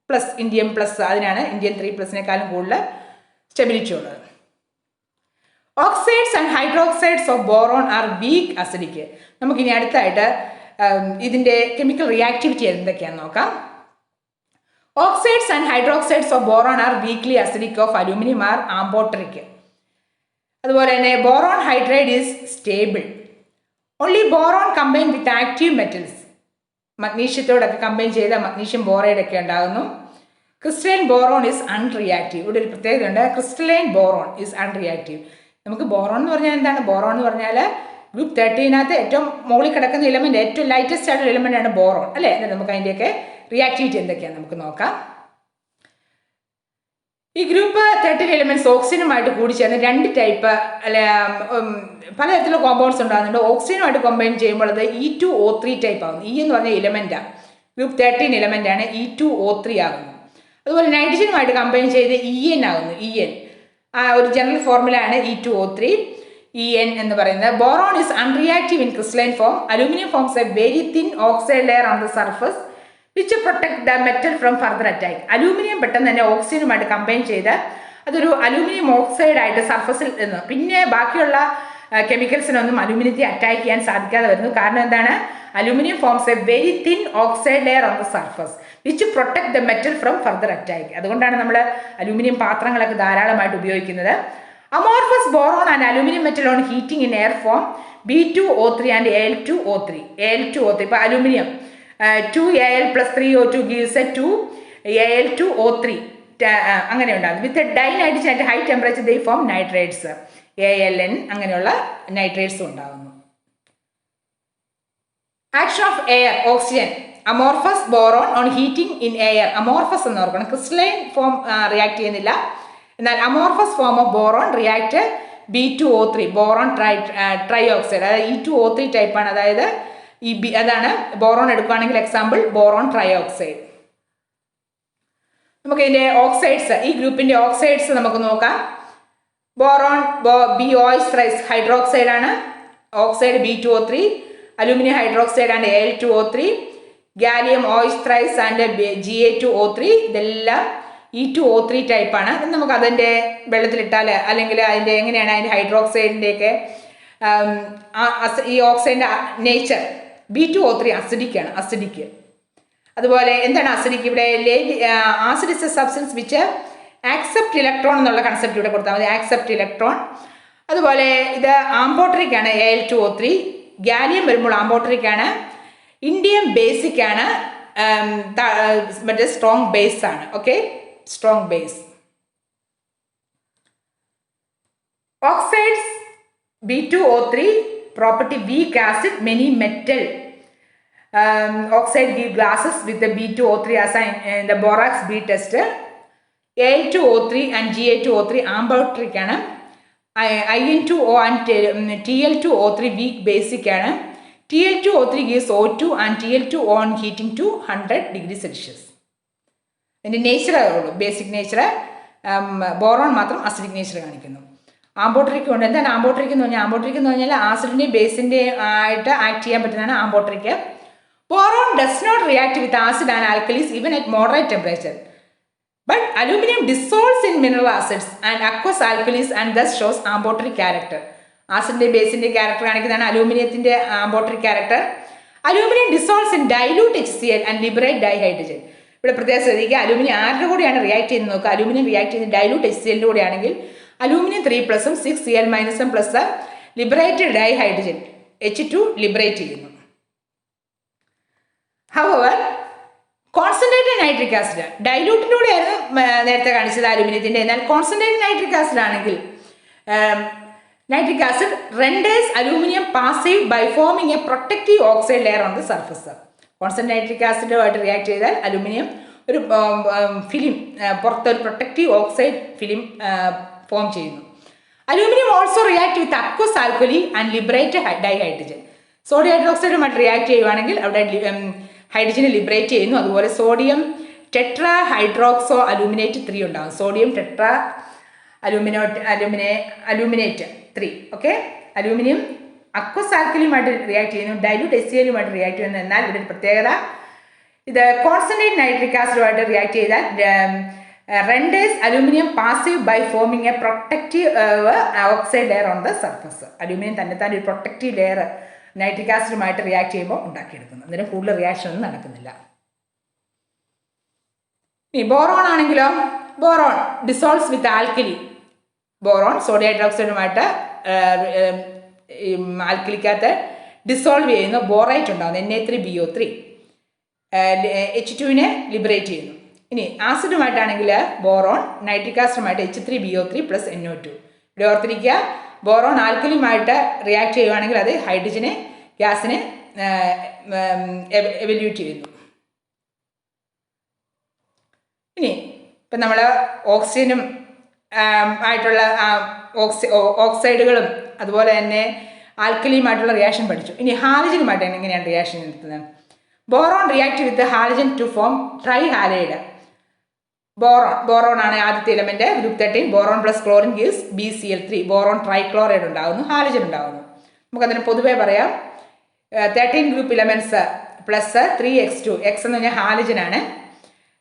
പ്ലസ്, ഇൻഡിയം പ്ലസ്, അതിനാണ് ഇന്ത്യൻ 3+നേക്കാളും കൂടുതൽ സ്റ്റെബിലിറ്റി ഉള്ളത്. Oxides and hydroxides of boron are weak acidic. നമുക്കിനി അടുത്തായിട്ട് ഇതിൻ്റെ കെമിക്കൽ റിയാക്ടിവിറ്റി എന്തൊക്കെയാണെന്ന് നോക്കാം. Oxides and hydroxides of boron are weakly acidic, of aluminium are amphoteric. അതുപോലെ തന്നെ boron hydride is stable. Only boron combine with active metals. മഗ്നീഷ്യത്തോടൊക്കെ combine ചെയ്ത magnesium boride ഒക്കെ ഉണ്ടാകുന്നു. Crystalline boron is unreactive. ഇവിടെ ഒരു പ്രത്യേകത ഉണ്ട്, ക്രിസ്റ്റലൈൻ ബോറോൺ ഈസ് അൺറിയാക്റ്റീവ്. നമുക്ക് ബോറോൺ എന്ന് പറഞ്ഞാൽ എന്താണ്? ബോറോൺ എന്ന് പറഞ്ഞാൽ ഗ്രൂപ്പ് 13 ഏറ്റവും മുകളിൽ കിടക്കുന്ന എലമെന്റ്, ഏറ്റവും ലൈറ്റസ്റ്റ് ആയിട്ടുള്ള എലമെന്റ് ആണ് ബോറോൺ, അല്ലേ? നമുക്ക് അതിൻ്റെയൊക്കെ റിയാക്ടിവിറ്റി എന്തൊക്കെയാണെന്ന് നമുക്ക് നോക്കാം. ഈ ഗ്രൂപ്പ് 13 എലമെന്റ്സ് ഓക്സിജനുമായിട്ട് കൂടി ചേർന്ന് 2 ടൈപ്പ് പലതരത്തിലുള്ള കോമ്പൗണ്ട്സ് ഉണ്ടാകുന്നുണ്ട്. ഓക്സിജനുമായിട്ട് കമ്പൈൻ ചെയ്യുമ്പോൾ അത് E2O3 ടൈപ്പ് ആകുന്നു. E എന്ന് പറഞ്ഞ എലമെന്റാണ്, ഗ്രൂപ്പ് 13 എലമെന്റ് ആണ്, E2O3 ആകുന്നു. അതുപോലെ നൈട്രജനുമായിട്ട് കമ്പൈൻ ചെയ്ത് EN ആകുന്നു. EN ഒരു ജനറൽ ഫോർമുലയാണ് E2O3. EN എന്ന് പറയുന്നത്. Boron is unreactive in crystalline form. Aluminium forms a very thin oxide layer on the surface which protect the metal from further attack. Aluminium പെട്ടെന്ന് തന്നെ ഓക്സിജനുമായിട്ട് കമ്പൈൻ ചെയ്ത് അതൊരു അലൂമിനിയം ഓക്സൈഡ് ആയിട്ട് സർഫസിൽ നിന്ന് പിന്നെ ബാക്കിയുള്ള കെമിക്കൽസിനൊന്നും അലൂമിനിയത്തെ അറ്റാക്ക് ചെയ്യാൻ സാധിക്കാതെ വരുന്നു. കാരണം എന്താണ്? Aluminium forms a very thin oxide layer on the surface which protect the metal from further attack. അതുകൊണ്ടാണ് നമ്മൾ അലൂമിനിയം പാത്രങ്ങളൊക്കെ ധാരാളമായിട്ട് ഉപയോഗിക്കുന്നത്. Amorphous boron and aluminium metal on heating in air form B2O3 and Al2O3. ഇപ്പോൾ aluminium 2Al + 3O2 gives a 2Al2O3 അങ്ങനെ ഉണ്ടാകും. With dinitrogen at high temperature they form nitrates, ALN അങ്ങനെയുള്ള നൈട്രേറ്റ്സും ഉണ്ടാകുന്നു. Action of air, oxygen. Amorphous boron on heating in air. Amorphous എന്ന് ഓർക്കണം, crystalline form react ചെയ്യുന്നില്ല. എന്നാൽ amorphous form of boron react B2O3 boron trioxide, അതായത് E2O3 ടൈപ്പാണ്. അതായത് അതാണ് ബോറോൺ എടുക്കുകയാണെങ്കിൽ എക്സാമ്പിൾ ബോറോൺ ട്രൈ ഓക്സൈഡ്. നമുക്ക് ഇതിൻ്റെ ഓക്സൈഡ്സ്, ഈ ഗ്രൂപ്പിൻ്റെ ഓക്സൈഡ്സ് നമുക്ക് നോക്കാം. ബോറോൺ BOH ഹൈഡ്രോക്സൈഡ് ആണ്, oxide B2O3. aluminum hydroxide and Al2O3, gallium OH and Ga2O3, ഇതെല്ലാം E2O3 ടൈപ്പാണ്. നമുക്ക് അതിൻ്റെ വെള്ളത്തിലിട്ടാൽ അല്ലെങ്കിൽ അതിൻ്റെ എങ്ങനെയാണ് അതിൻ്റെ ഹൈഡ്രോക്സൈഡിൻ്റെയൊക്കെ ഈ ഓക്സൈഡിൻ്റെ നേച്ചർ B2O3 അസിഡിക്കാണ്, അസിഡിക്ക്. അതുപോലെ എന്താണ് അസിഡിക്? ഇവിടെ acid is A substance which accept electron എന്നുള്ള കൺസെപ്റ്റ് ഇവിടെ കൊടുത്താൽ മതി, ആക്സെപ്റ്റ് ഇലക്ട്രോൺ. അതുപോലെ ഇത് ആംബോട്രിക് ആണ്, Al2O3. ഗാലിയം വരുമ്പോൾ ആംബോട്രിക് ആണ്. ഇന്ത്യൻ ബേസിക് ആണ്, മറ്റേ സ്ട്രോങ് ബേസ് ആണ്. Okay, strong base. Oxides B2O3 property weak acid, many metal oxide give glasses with the B2O3 as in the borax B test. Al2O3 and Ga2O3 ambotric ആണ്. In2O and Tl2O3 weak basic ആണ്. Tl2O3 gives O2 and Tl2 on heating to 100 degrees Celsius. അതിൻ്റെ nature ഉള്ളൂ, basic nature. Boron മാത്രം acidic nature കാണിക്കുന്നു. ആംബോട്രിക് ഉണ്ട്. എന്താണ് ആംബോട്രിക് എന്ന് പറഞ്ഞാൽ? ആംബോട്രിക് എന്ന് പറഞ്ഞാൽ ആസിഡിൻ്റെയും ബേസിൻ്റെയും ആയിട്ട് ആക്ട് ചെയ്യാൻ പറ്റുന്നതാണ് amphoteric. Boron does not react with acid and alkalis even at moderate temperature. But aluminium dissolves in mineral acids and aqueous alkalis and thus shows amphoteric character. ആസിഡിൻ്റെ ബേസിൻ്റെ ക്യാരക്ടർ കാണിക്കുന്നതാണ് അലൂമിനിയത്തിൻ്റെ amphoteric character. Aluminium dissolves in dilute HCl and liberate dihydrogen. ഇവിടെ പ്രത്യേകം ശ്രദ്ധിക്കുക, aluminium ആരുടെ കൂടെയാണ് react ചെയ്യുന്നത് നോക്കുക. അലൂമിനിയം റിയാക്ട് ചെയ്യുന്നത് ഡൈലൂട്ട് HCl-ൻ്റെ കൂടെ ആണെങ്കിൽ അലൂമിനിയം 3+ഉം 6Cl- plus liberated dihydrogen H2 liberate ചെയ്യുന്നു. ഹവർ കോൺസെൻട്രേറ്റഡ് നൈട്രിക് ആസിഡ് ഡൈലൂട്ടിലൂടെയായിരുന്നു നേരത്തെ കാണിച്ചത് അലൂമിനിയത്തിൻ്റെ. എന്നാൽ കോൺസെൻട്രേറ്റഡ് നൈട്രിക് ആസിഡ് ആണെങ്കിൽ nitric acid renders aluminium passive by forming a protective oxide layer on the surface. Concentrated nitric ആസിഡുമായിട്ട് റിയാക്ട് ചെയ്താൽ അലൂമിനിയം ഒരു ഫിലിം, പുറത്തൊരു പ്രൊട്ടക്റ്റീവ് ഓക്സൈഡ് ഫിലിം ഫോം ചെയ്യുന്നു. Aluminium also react with aqueous alkali and liberate dihydrogen. Sodium ഹൈഡ്രോക്സൈഡുമായിട്ട് react ചെയ്യുവാണെങ്കിൽ അവിടെ ഹൈഡ്രജനെ liberate ചെയ്യുന്നു. അതുപോലെ സോഡിയം ടെട്രാ ഹൈഡ്രോക്സോ അലൂമിനേറ്റ് 3 ഉണ്ടാകും. Sodium tetra aluminate 3. Okay, aluminium aqueous ആൽക്കലിയുമായിട്ട് റിയാക്ട് ചെയ്യുന്നു, ഡൈലൂട്ട് HCl-യുമായിട്ട് റിയാക്ട് ചെയ്യുന്നു. എന്നാൽ ഇവിടെ ഒരു പ്രത്യേകത, ഇത് കോൺസെൻട്രേറ്റ് നൈട്രിക് ആസിഡുമായിട്ട് റിയാക്ട് ചെയ്താൽ renders aluminum passive by forming a protective oxide layer on the surface. Aluminum തന്നെത്താൻ ഒരു പ്രൊട്ടക്റ്റീവ് ലെയർ നൈട്രിക് ആസിഡുമായിട്ട് റിയാക്ട് ചെയ്യുമ്പോൾ ഉണ്ടാക്കിയെടുക്കുന്നു. അതിന് കൂടുതൽ റിയാക്ഷൻ ഒന്നും നടക്കുന്നില്ല. ഈ ബോറോൺ ആണെങ്കിലോ, boron dissolves with alkali. Boron sodium ഹൈഡ്രോക്സൈഡുമായിട്ട് ആൽക്കലിക്കകത്ത് ഡിസോൾവ് ചെയ്യുന്നു, ബോറൈറ്റ് ഉണ്ടാകുന്നു, Na3BO3 H2-നെ ലിബറേറ്റ് ചെയ്യുന്നു. ഇനി ആസിഡുമായിട്ടാണെങ്കിൽ ബോറോൺ നൈട്രിക് ആസിഡുമായിട്ട് H3BO3 പ്ലസ് NO2. ഇവിടെ ഓർത്തിരിക്കുക, ബോറോൺ ആൽക്കലിയുമായിട്ട് റിയാക്ട് ചെയ്യുകയാണെങ്കിൽ അത് ഹൈഡ്രജനെ ഗ്യാസിനെ എവല്യൂട്ട് ചെയ്യുന്നു. ഇനി ഇപ്പം നമ്മൾ ഓക്സിജനും ആയിട്ടുള്ള ഓക്സൈഡുകളും അതുപോലെ തന്നെ ആൽക്കലിയുമായിട്ടുള്ള റിയാക്ഷൻ പഠിച്ചു. ഇനി ഹാലജനുമായിട്ട് എങ്ങനെയാണ് റിയാക്ഷൻ നടത്തുന്നത്? Boron react with halogen to form trihalide. Boron ആണ് ആദ്യത്തെ element, group 13. Boron plus chlorine gives BCl3. Boron trichloride ഉണ്ടാകുന്നു, ഹാലജൻ ഉണ്ടാകുന്നു. നമുക്കതിന് പൊതുവേ പറയാം 13 group elements plus 3x2. X എന്ന് പറഞ്ഞാൽ ഹാലജനാണ്.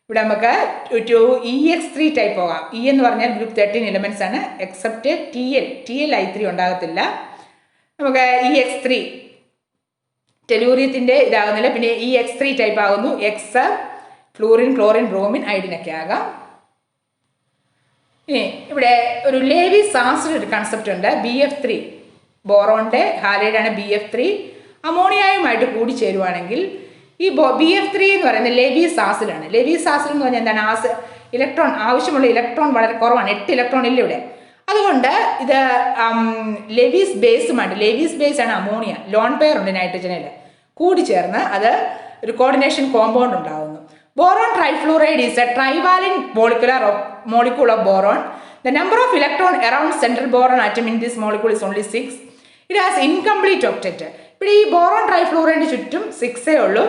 ഇവിടെ നമുക്ക് EX3 ടൈപ്പ് പോകാം. E എന്ന് പറഞ്ഞാൽ ഗ്രൂപ്പ് 13 എലമെന്റ്സ് ആണ്, എക്സെപ്റ്റ് TLI3 ഉണ്ടാകത്തില്ല. നമുക്ക് EX3 ടെലൂറിയത്തിൻ്റെ ഇതാകുന്നില്ല. പിന്നെ EX3 ടൈപ്പ് ആകുന്നു. എക്സ് ഫ്ലൂറിൻ, ക്ലോറിൻ, ബ്രോമിൻ, അയഡിനൊക്കെ ആകാം. ഇനി ഇവിടെ ഒരു ലേവീസ് ആസിഡ് ഒരു കൺസെപ്റ്റ് ഉണ്ട്. BF3 ബോറോണിൻ്റെ ഹാലൈഡാണ് BF3. അമോണിയയുമായിട്ട് കൂടി ചേരുവാണെങ്കിൽ ഈ BF3 എന്ന് പറയുന്നത് ലേവീസ് ആസിഡാണ്. ലേവീസ് ആസിഡ് എന്ന് പറഞ്ഞാൽ എന്താണ്? ഇലക്ട്രോൺ ആവശ്യമുള്ള ഇലക്ട്രോൺ വളരെ കുറവാണ്, 8 ഇലക്ട്രോൺ ഇല്ല ഇവിടെ. അതുകൊണ്ട് ഇത് ലെവീസ് ബേസ് ആണ് അമോണിയ. ലോൺ പെയർ ഉണ്ട് നൈട്രജനിൽ, കൂടി ചേർന്ന് അത് ഒരു കോർഡിനേഷൻ കോമ്പൗണ്ട് ഉണ്ടാകുന്നു. Boron trifluoride is a trivalent molecule of boron. The number of electron around central boron atom in this molecule is only 6. It has incomplete octet. ഇവിടെ ഈ ബോറോൺ ട്രൈഫ്ലൂറൈഡിന് ചുറ്റും 6 ഉള്ളൂ.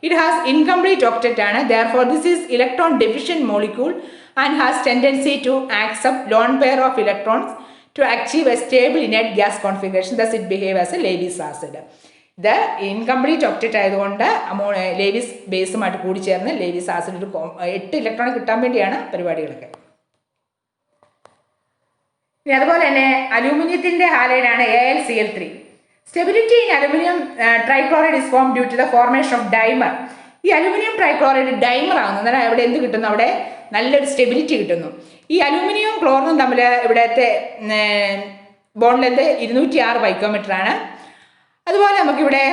It has incomplete octet ആണ്. Therefore this is electron deficient molecule and has tendency to accept lone pair of electrons to achieve a stable inert gas configuration. Thus it behaves as a Lewis acid. ഇത് incomplete ഒക്ടേറ്റ് ആയതുകൊണ്ട് Levi's ബേസുമായിട്ട് കൂടിച്ചേർന്ന് Levi's acid ഒരു 8 electron കിട്ടാൻ വേണ്ടിയാണ് പരിപാടികളൊക്കെ. ഇനി അതുപോലെ തന്നെ അലൂമിനിയത്തിൻ്റെ ഹാലൈഡാണ് AlCl3. Stability in aluminium trichloride is form due to the formation of dimer. ഈ അലൂമിനിയം ട്രൈക്ലോറൈഡ് ഡൈമർ ആകുന്നു. അന്നേരം അവിടെ എന്ത് കിട്ടുന്നു? അവിടെ നല്ലൊരു സ്റ്റെബിലിറ്റി കിട്ടുന്നു. ഈ അലൂമിനിയവും ക്ലോറിനും തമ്മിൽ ഇവിടുത്തെ ബോണ്ട് ലെന്ത് 206 പൈക്കോമീറ്റർ ആണ്. അതുപോലെ നമുക്കിവിടെ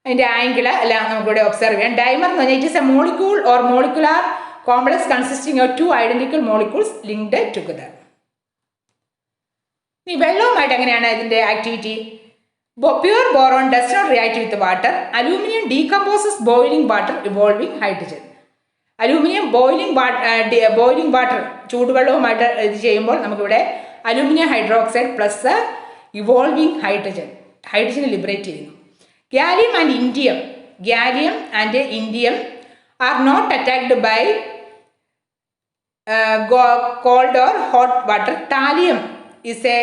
അതിൻ്റെ ആംഗിൾ എല്ലാം നമുക്കിവിടെ ഒബ്സർവ് ചെയ്യാം. ഡൈമർ എന്ന് പറഞ്ഞാൽ it is a molecule or molecular complex consisting of 2 identical molecules linked together. ഈ വെള്ളവുമായിട്ട് എങ്ങനെയാണ് ഇതിൻ്റെ activity? Pure boron does not react with water. Aluminium decomposes boiling water evolving hydrogen. Aluminium boiling water ചൂടുവെള്ളവുമായിട്ട് ഇത് ചെയ്യുമ്പോൾ നമുക്കിവിടെ aluminium hydroxide plus evolving hydrogen liberate ചെയ്യുന്നു. Gallium and indium are not attacked by cold or hot water. Thallium is a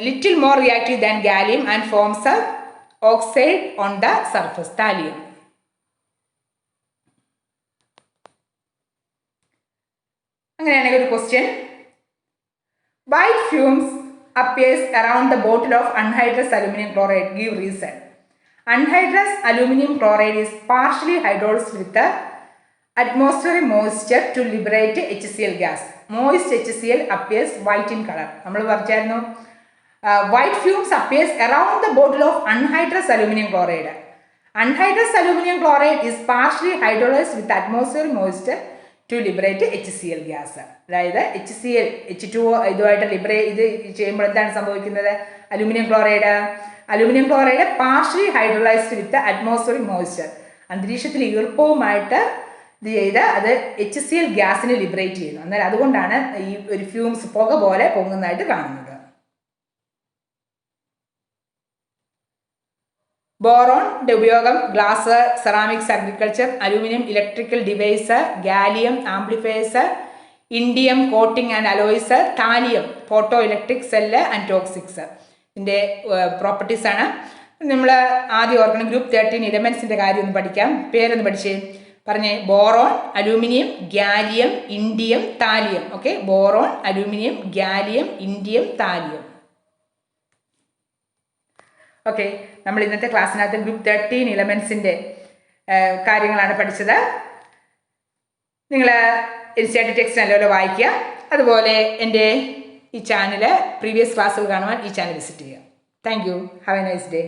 little more reactive than gallium and forms a oxide on the surface. Thallium. അങ്ങനെയാണെങ്കിൽ ഒരു question. White fumes appears around the bottle of anhydrous aluminum chloride. Give reason. Anhydrous aluminum chloride is partially hydrolyzed with the atmospheric moisture to liberate HCl gas. Moist HCl appears white in color. നമ്മൾ പറഞ്ഞായിരുന്നു white fumes appears around the bottle of anhydrous aluminum chloride. Anhydrous aluminum chloride is partially hydrolyzed with atmospheric moisture to liberate HCl gas. അതായത് HCl H2O ഇതുമായിട്ട് ഇത് ചെയ്യുമ്പോൾ എന്താണ് സംഭവിക്കുന്നത്? Aluminium chloride partially hydrolysed വിത്ത് atmospheric moisture. അന്തരീക്ഷത്തിൽ ഈർപ്പവുമായിട്ട് ഇത് ചെയ്ത് അത് HCl ഗ്യാസിനെ ലിബറേറ്റ് ചെയ്യുന്നു. അന്നേരം അതുകൊണ്ടാണ് ഈ ഒരു ഫ്യൂംസ് പുക പോലെ പൊങ്ങുന്നതായിട്ട് കാണുന്നത്. ബോറോണിൻ്റെ ഉപയോഗം glass, ceramics, agriculture, aluminium electrical device, gallium amplifiers, indium coating and alloys, thallium photo electric cell and toxics. ഇതിൻ്റെ പ്രോപ്പർട്ടീസാണ്. നമ്മൾ ആദ്യം ഓർക്കണം, ഗ്രൂപ്പ് 13 എലമെൻസിൻ്റെ കാര്യം ഒന്ന് പഠിക്കാം. പേരൊന്ന് പഠിച്ചേ, പറഞ്ഞേ. Boron, aluminium, gallium, indium, thallium. Okay, boron, aluminium, gallium, indium, thallium. Okay, നമ്മൾ ഇന്നത്തെ ക്ലാസ്സിനകത്ത് ഗ്രൂപ്പ് 13 എലമെൻസിൻ്റെ കാര്യങ്ങളാണ് പഠിച്ചത്. നിങ്ങൾ ഇൻസ്റ്റാറ്റ് ടെക്സ്റ്റ് നല്ലപോലെ വായിക്കുക. അതുപോലെ എൻ്റെ ഈ ചാനൽ പ്രീവിയസ് ക്ലാസ്സുകൾ കാണുവാൻ ഈ ചാനൽ വിസിറ്റ് ചെയ്യുക. Thank you. Have A nice day.